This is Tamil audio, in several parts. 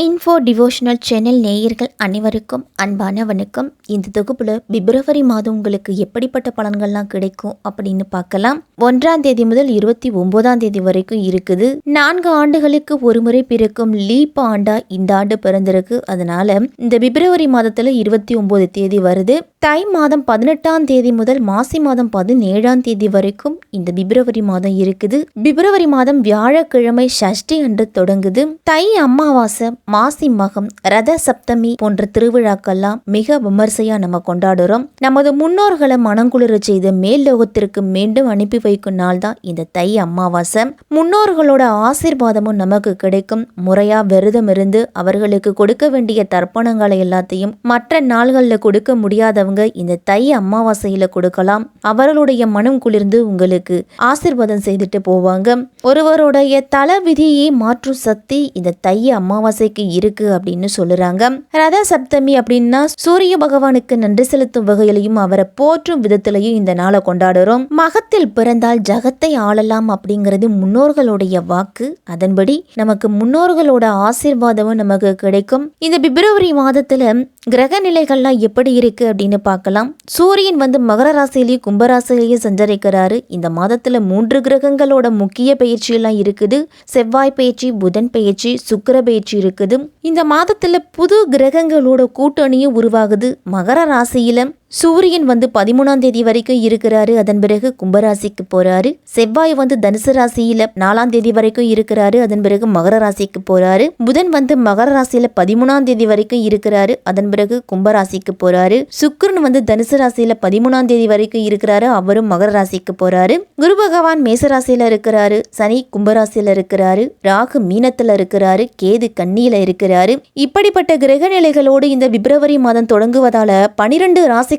இன்ஃபோ டிவோஷனல் சேனல் நேயர்கள் அனைவருக்கும் அன்பான வணக்கம். இந்த தொகுப்புல பிப்ரவரி மாதம் உங்களுக்கு எப்படிப்பட்ட பலன்கள்லாம் கிடைக்கும் அப்படின்னு பார்க்கலாம். 1ஆம் தேதி முதல் 29ஆம் தேதி வரைக்கும் இருக்குது. 4 ஆண்டுகளுக்கு ஒரு முறை பிறக்கும் லீப் ஆண்டா இந்த ஆண்டு பிறந்திருக்கு. அதனால இந்த பிப்ரவரி மாதத்துல 29 தேதி வருது. தை மாதம் 18ஆம் தேதி முதல் மாசி மாதம் 17ஆம் தேதி வரைக்கும் இந்த பிப்ரவரி மாதம் இருக்குது. பிப்ரவரி மாதம் வியாழக்கிழமை சஷ்டி அன்று தொடங்குது. தை அமாவாசை, மாசி மகம், ரத சப்தமி போன்ற திருவிழாக்கள்லாம் மிக விமர்சையா நம்ம கொண்டாடுறோம். நமது முன்னோர்களை மனங்குளிர செய்து மேல் லோகத்திற்கு மீண்டும் அனுப்பி வைக்கும் நாள் தான் இந்த தை அமாவாசை. முன்னோர்களோட ஆசீர்வாதமும் நமக்கு கிடைக்கும். முறையா விரதம் இருந்து அவர்களுக்கு கொடுக்க வேண்டிய தர்ப்பணங்களை எல்லாத்தையும் மற்ற நாள்களில் கொடுக்க முடியாதவங்க இந்த தை அமாவாசையில கொடுக்கலாம். அவர்களுடைய மனம் குளிர்ந்து உங்களுக்கு ஆசீர்வாதம் செய்துட்டு போவாங்க. ஒருவருடைய தல விதியை மாற்றும் சக்தி இந்த தை அமாவாசைக்கு இருக்கு அப்படின்னு சொல்லுறாங்க. ரத சப்தமி அப்படின்னா சூரிய பகவானுக்கு நன்றி செலுத்தும் வகையிலையும் அவரை போற்றும் விதத்திலையும் இந்த நாளை கொண்டாடுறோம். மகத்தில் பிறந்தால் ஜகத்தை ஆளலாம் அப்படிங்கிறது முன்னோர்களுடைய வாக்கு. அதன்படி நமக்கு முன்னோர்களோட ஆசீர்வாதமும் நமக்கு கிடைக்கும். இந்த பிப்ரவரி மாதத்துல கிரக நிலைகள்லாம் எப்படி இருக்கு அப்படின்னு பார்க்கலாம். சூரியன் மகர ராசியிலேயே கும்பராசிலேயே சஞ்சரிக்கிறாரு. இந்த மாதத்துல 3 கிரகங்களோட முக்கிய பயிற்சி எல்லாம் இருக்குது. செவ்வாய் பயிற்சி, புதன் பயிற்சி, சுக்கிர பயிற்சி இருக்குது. இந்த மாதத்துல புது கிரகங்களோட கூட்டணியும் உருவாகுது. மகர ராசியில சூரியன் 13ஆம் தேதி வரைக்கும் இருக்கிறாரு. அதன் பிறகு கும்பராசிக்கு போறாரு. செவ்வாய் தனுசு ராசியில 4ஆம் தேதி வரைக்கும் இருக்கிறாரு. அதன் பிறகு மகர ராசிக்கு போறாரு. புதன் மகர ராசியில 13ஆம் தேதி வரைக்கும் இருக்கிறாரு. அதன் பிறகு கும்பராசிக்கு போறாரு. சுக்கிரன் தனுசு ராசியில 13ஆம் தேதி வரைக்கும் இருக்கிறாரு. அவரும் மகர ராசிக்கு போறாரு. குரு பகவான் மேசராசியில இருக்கிறாரு. சனி கும்பராசியில இருக்கிறாரு. ராகு மீனத்துல இருக்கிறாரு. கேது கன்னியில இருக்கிறாரு. இப்படிப்பட்ட கிரக நிலைகளோடு இந்த பிப்ரவரி மாதம் தொடங்குவதால 12 ராசி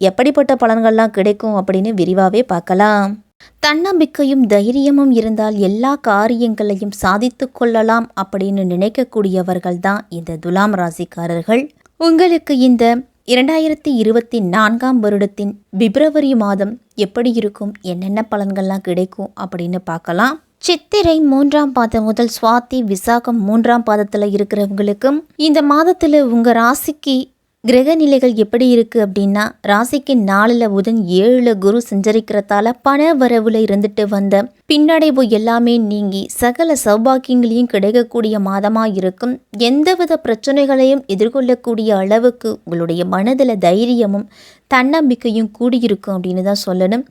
எப்படிப்பட்ட பலன்கள்லாம் கிடைக்கும் அப்படின்னு விரிவாவே பார்க்கலாம். தன்னம்பிக்கையும் தைரியமும் இருந்தால் எல்லா காரியங்களையும் சாதித்து கொள்ளலாம் அப்படின்னு நினைக்கக்கூடியவர்கள் தான் இந்த துலாம் ராசிக்காரர்கள். உங்களுக்கு இந்த 2024ஆம் வருடத்தின் பிப்ரவரி மாதம் எப்படி இருக்கும், என்னென்ன பலன்கள்லாம் கிடைக்கும் அப்படின்னு பார்க்கலாம். சித்திரை 3ஆம் பாதம் முதல் சுவாதி விசாகம் 3ஆம் பாதத்துல இருக்கிறவங்களுக்கும் இந்த மாதத்துல உங்க ராசிக்கு கிரக நிலைகள் எப்படி இருக்கு அப்படின்னா, ராசிக்கு 4ல் புதன், 7ல் குரு சஞ்சரிக்கிறதால பண வரவுல இருந்துட்டு வந்த பின்னடைவு எல்லாமே நீங்கி சகல சௌபாக்கியங்களையும் கிடைக்கக்கூடிய மாதமா இருக்கும். எந்தவித பிரச்சனைகளையும் எதிர்கொள்ளக்கூடிய அளவுக்கு உங்களுடைய மனதில் தைரியமும் தன்னம்பிக்கையும் கூடியிருக்கும் அப்படின்னு தான் சொல்லணும்.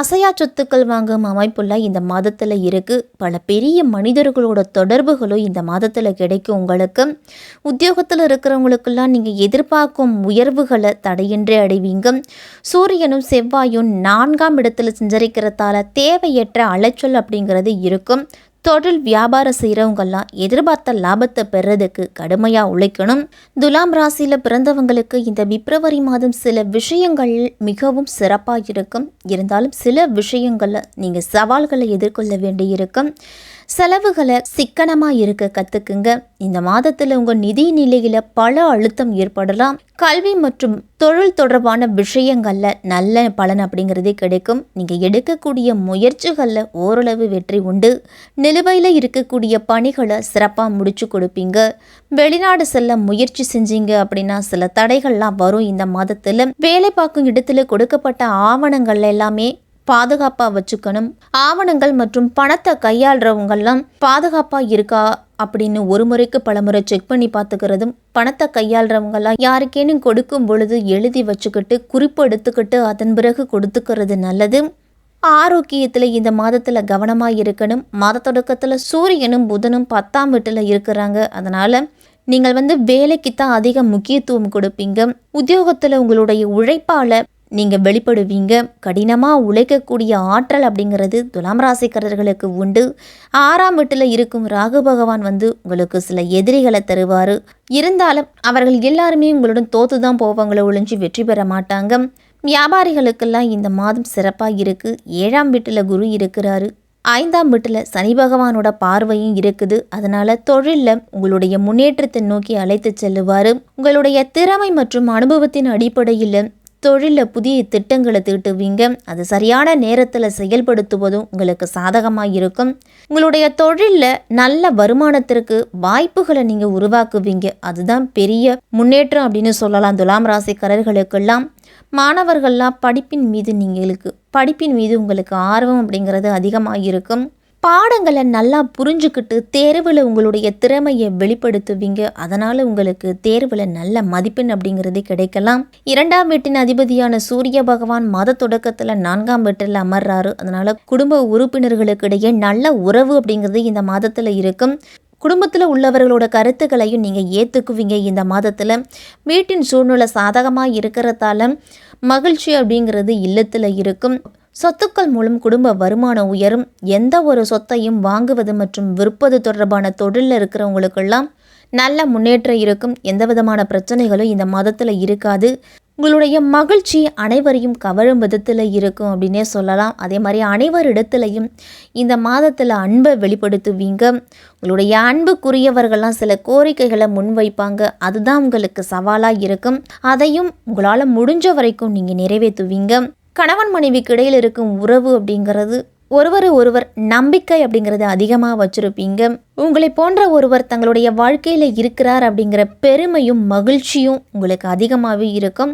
அசையா சொத்துக்கள் வாங்கும் அமைப்புள்ள இந்த மாதத்தில் இருக்கு. பல பெரிய மனிதர்களோட தொடர்புகளும் இந்த மாதத்தில் கிடைக்கும். உங்களுக்கு உத்தியோகத்தில் இருக்கிறவங்களுக்கெல்லாம் நீங்கள் எதிர்பார்க்கும் உயர்வுகளை தடையின்றி அடைவீங்க. சூரியனும் செவ்வாயும் 4ஆம் இடத்துல சஞ்சரிக்கிறதால தேவையற்ற அலைச்சல் அப்படிங்கிறது இருக்கும். தொழில் வியாபாரம் செய்கிறவங்கெல்லாம் எதிர்பார்த்த லாபத்தை பெறதுக்கு கடுமையாக உழைக்கணும். துலாம் ராசியில் பிறந்தவங்களுக்கு இந்த பிப்ரவரி மாதம் சில விஷயங்கள் மிகவும் சிறப்பாக இருக்கும். இருந்தாலும் சில விஷயங்களில் நீங்கள் சவால்களை எதிர்கொள்ள வேண்டியிருக்கும். செலவுகளை சிக்கனமாக இருக்க கற்றுக்குங்க. இந்த மாதத்தில் உங்கள் நிதி நிலையில் பல அழுத்தம் ஏற்படலாம். கல்வி மற்றும் தொழில் தொடர்பான விஷயங்களில் நல்ல பலன் அப்படிங்கிறதே கிடைக்கும். நீங்கள் எடுக்கக்கூடிய முயற்சிகளில் ஓரளவு வெற்றி உண்டு. நிலுவையில் இருக்கக்கூடிய பணிகளை சிறப்பாக முடிச்சு கொடுப்பீங்க. வெளிநாடு செல்ல முயற்சி செஞ்சீங்க அப்படின்னா சில தடைகள்லாம் வரும். இந்த மாதத்தில் வேலை பார்க்கும் இடத்துல கொடுக்கப்பட்ட ஆவணங்கள் எல்லாமே பாதுகாப்பாக வச்சுக்கணும். ஆவணங்கள் மற்றும் பணத்தை கையாளுறவங்கெல்லாம் பாதுகாப்பாக இருக்கா அப்படின்னு ஒரு முறைக்கு பல முறை செக் பண்ணி பார்த்துக்கிறதும், பணத்தை கையாளுறவங்கெல்லாம் யாருக்கேனும் கொடுக்கும் பொழுது எழுதி வச்சுக்கிட்டு குறிப்பு எடுத்துக்கிட்டு அதன் பிறகு கொடுத்துக்கிறது நல்லது. ஆரோக்கியத்தில் இந்த மாதத்தில் கவனமாக இருக்கணும். மாத தொடக்கத்தில் சூரியனும் புதனும் 10ஆம் வீட்டில் இருக்கிறாங்க. அதனால் நீங்கள் வேலைக்கு தான் அதிக முக்கியத்துவம் கொடுப்பீங்க. உத்தியோகத்தில் உங்களுடைய உழைப்பால் நீங்கள் வெளிப்படுவீங்க. கடினமாக உழைக்கக்கூடிய ஆற்றல் அப்படிங்கிறது துலாம் ராசிக்காரர்களுக்கு உண்டு. 6ஆம் வீட்டில் இருக்கும் ராகு பகவான் உங்களுக்கு சில எதிரிகளை தருவார். இருந்தாலும் அவர்கள் எல்லாருமே உங்களுடன் தோத்து தான் போவாங்களோ ஒழிஞ்சு வெற்றி பெற மாட்டாங்க. வியாபாரிகளுக்கெல்லாம் இந்த மாதம் சிறப்பாக இருக்குது. 7ஆம் வீட்டில் குரு இருக்கிறாரு. 5ஆம் வீட்டில் சனி பகவானோட பார்வையும் இருக்குது. அதனால தொழிலில் உங்களுடைய முன்னேற்றத்தை நோக்கி அழைத்து செல்லுவார். உங்களுடைய திறமை மற்றும் அனுபவத்தின் அடிப்படையில் தொழிலில் புதிய திட்டங்களை தீட்டுவீங்க. அது சரியான நேரத்தில் செயல்படுத்துவதும் உங்களுக்கு சாதகமாக இருக்கும். உங்களுடைய தொழிலில் நல்ல வருமானத்திற்கு வாய்ப்புகளை நீங்கள் உருவாக்குவீங்க. அதுதான் பெரிய முன்னேற்றம் அப்படின்னு சொல்லலாம். துலாம் ராசிக்காரர்களுக்கெல்லாம் மாணவர்கள்லாம் படிப்பின் மீது உங்களுக்கு ஆர்வம் அப்படிங்கிறது அதிகமாக இருக்கும். பாடங்களை நல்லா புரிஞ்சுக்கிட்டு தேர்வில் உங்களுடைய திறமையை வெளிப்படுத்துவீங்க. அதனால் உங்களுக்கு தேர்வில் நல்ல மதிப்பெண் அப்படிங்கிறது கிடைக்கலாம். 2ஆம் வீட்டின் அதிபதியான சூரிய பகவான் மாத தொடக்கத்தில் 4ஆம் வீட்டில் அமர்றாரு. அதனால் குடும்ப உறுப்பினர்களுக்கு இடையே நல்ல உறவு அப்படிங்கிறது இந்த மாதத்தில் இருக்கும். குடும்பத்தில் உள்ளவர்களோட கருத்துக்களையும் நீங்கள் ஏற்றுக்குவீங்க. இந்த மாதத்தில் வீட்டின் சூழ்நிலை சாதகமாக இருக்கிறதால மகிழ்ச்சி அப்படிங்கிறது இல்லத்தில் இருக்கும். சொத்துக்கள் மூலம் குடும்ப வருமானம் உயரும். எந்த ஒரு சொத்தையும் வாங்குவது மற்றும் விற்பது தொடர்பான தொழிலில் இருக்கிறவங்களுக்கெல்லாம் நல்ல முன்னேற்றம் இருக்கும். எந்த விதமான பிரச்சனைகளும் இந்த மாதத்தில் இருக்காது. உங்களுடைய மகிழ்ச்சி அனைவரையும் கவரும் விதத்தில் இருக்கும் அப்படின்னே சொல்லலாம். அதே மாதிரி அனைவரிடத்துலையும் இந்த மாதத்தில் அன்பை வெளிப்படுத்துவீங்க. உங்களுடைய அன்புக்குரியவர்கள்லாம் சில கோரிக்கைகளை முன்வைப்பாங்க. அதுதான் உங்களுக்கு சவாலாக இருக்கும். அதையும் உங்களால் முடிஞ்ச வரைக்கும் நீங்கள் நிறைவேற்றுவீங்க. கணவன் மனைவிக்கு இடையில் இருக்கும் உறவு அப்படிங்கிறது ஒருவர் நம்பிக்கை அப்படிங்கிறது அதிகமாக வச்சுருப்பீங்க. உங்களை போன்ற ஒருவர் தங்களுடைய வாழ்க்கையில் இருக்கிறார் அப்படிங்கிற பெருமையும் மகிழ்ச்சியும் உங்களுக்கு அதிகமாகவே இருக்கும்.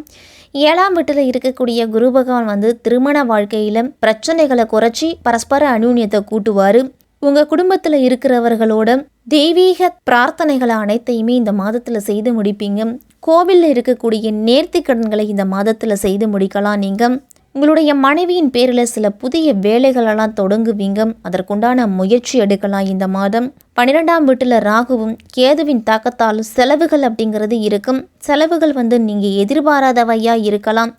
7ஆம் வீட்டில் இருக்கக்கூடிய குரு பகவான் திருமண வாழ்க்கையில் பிரச்சனைகளை குறைச்சி பரஸ்பர அந்யோன்யத்தை கூட்டுவார். உங்கள் குடும்பத்தில் இருக்கிறவர்களோட தெய்வீக பிரார்த்தனைகளை அனைத்தையுமே இந்த மாதத்தில் செய்து முடிப்பீங்க. கோவிலில் இருக்கக்கூடிய நேர்த்திக்கடன்களை இந்த மாதத்தில் செய்து முடிக்கலாம். நீங்கள் உங்களுடைய மனைவியின் பேரில் சில புதிய வேலைகளெல்லாம் தொடங்குவீங்க. அதற்குண்டான முயற்சி எடுக்கலாம். இந்த மாதம் 12ஆம் வீட்டில் ராகுவும் கேதுவின் தாக்கத்தாலும் செலவுகள் அப்படிங்கிறது இருக்கும். செலவுகள் நீங்கள் எதிர்பாராதவையாக இருக்கலாம்.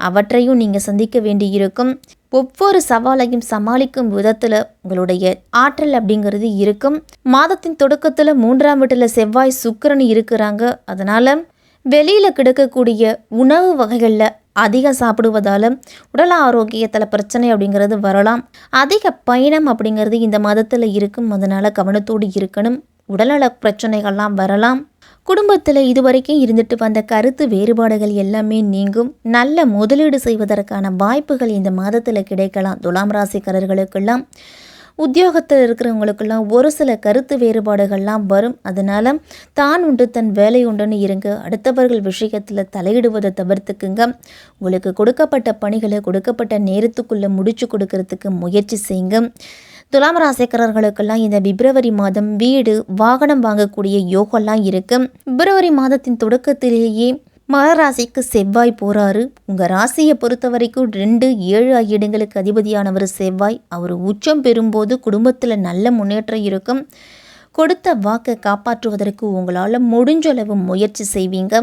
அவற்றையும் நீங்கள் சந்திக்க வேண்டி இருக்கும். ஒவ்வொரு சவாலையும் சமாளிக்கும் விதத்தில் உங்களுடைய ஆற்றல் அப்படிங்கிறது இருக்கும். மாதத்தின் தொடக்கத்தில் 3ஆம் வீட்டில் செவ்வாய் சுக்கிரன் இருக்கிறாங்க. அதனால் வெளியில் கிடக்கக்கூடிய உணவு வகைகளில் அதிகம் சாப்பிடுவதால் உடல் ஆரோக்கியத்தில் பிரச்சனை அப்படிங்கிறது வரலாம். அதிக பயணம் அப்படிங்கிறது இந்த மாதத்தில் இருக்கும். அதனால் கவனத்தோடு இருக்கணும். உடல்நல பிரச்சனைகள்லாம் வரலாம். குடும்பத்தில் இதுவரைக்கும் இருந்துட்டு வந்த கருத்து வேறுபாடுகள் எல்லாமே நீங்கும். நல்ல முதலீடு செய்வதற்கான வாய்ப்புகள் இந்த மாதத்தில் கிடைக்கலாம். துலாம் ராசிக்காரர்களுக்கெல்லாம் உத்தியோகத்தில் இருக்கிறவங்களுக்கெல்லாம் ஒரு சில கருத்து வேறுபாடுகள்லாம் வரும். அதனால் தான் உண்டு தன் வேலை உண்டுன்னு இருங்க. அடுத்தவர்கள் விஷயத்தில் தலையிடுவதை தவிர்த்துக்குங்க. உங்களுக்கு கொடுக்கப்பட்ட பணிகளை கொடுக்கப்பட்ட நேரத்துக்குள்ளே முடிச்சு கொடுக்கறதுக்கு முயற்சி செய்யுங்க. துலாம் ராசிக்காரர்களுக்கெல்லாம் இந்த பிப்ரவரி மாதம் வீடு வாகனம் வாங்கக்கூடிய யோகம்லாம் இருக்குது. பிப்ரவரி மாதத்தின் தொடக்கத்திலேயே மகர ராசிக்கு செவ்வாய் போகிறாரு. உங்கள் ராசியை பொறுத்த வரைக்கும் 2, 7 ஆகிய இடங்களுக்கு அதிபதியானவர் செவ்வாய். அவர் உச்சம் பெறும்போது குடும்பத்தில் நல்ல முன்னேற்றம் இருக்கும். கொடுத்த வாக்கை காப்பாற்றுவதற்கு உங்களால் முடிஞ்சளவு முயற்சி செய்வீங்க.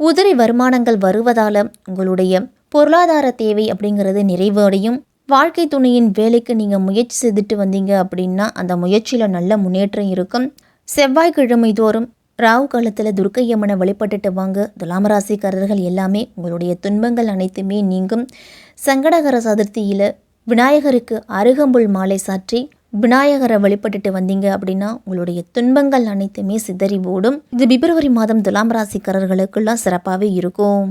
உதிரி வருமானங்கள் வருவதால் உங்களுடைய பொருளாதார தேவை அப்படிங்கிறது நிறைவடையும். வாழ்க்கை துணையின் வேலைக்கு நீங்கள் முயற்சி செய்துட்டு வந்தீங்க அப்படின்னா அந்த முயற்சியில் நல்ல முன்னேற்றம் இருக்கும். செவ்வாய்க்கிழமை தோறும் ராகு காலத்தில் துர்க்கையம்மனை வழிபட்டுட்டு வாங்க. துலாம் ராசிக்காரர்கள் எல்லாமே உங்களுடைய துன்பங்கள் அனைத்துமே நீங்கும். சங்கடகர சதுர்த்தியில் விநாயகருக்கு அருகம்புல் மாலை சாற்றி விநாயகரை வழிபட்டுட்டு வந்தீங்க அப்படின்னா உங்களுடைய துன்பங்கள் அனைத்துமே சிதறி ஓடும். இது பிப்ரவரி மாதம் துலாம் ராசிக்காரர்களுக்கெல்லாம் சிறப்பாகவே இருக்கும்.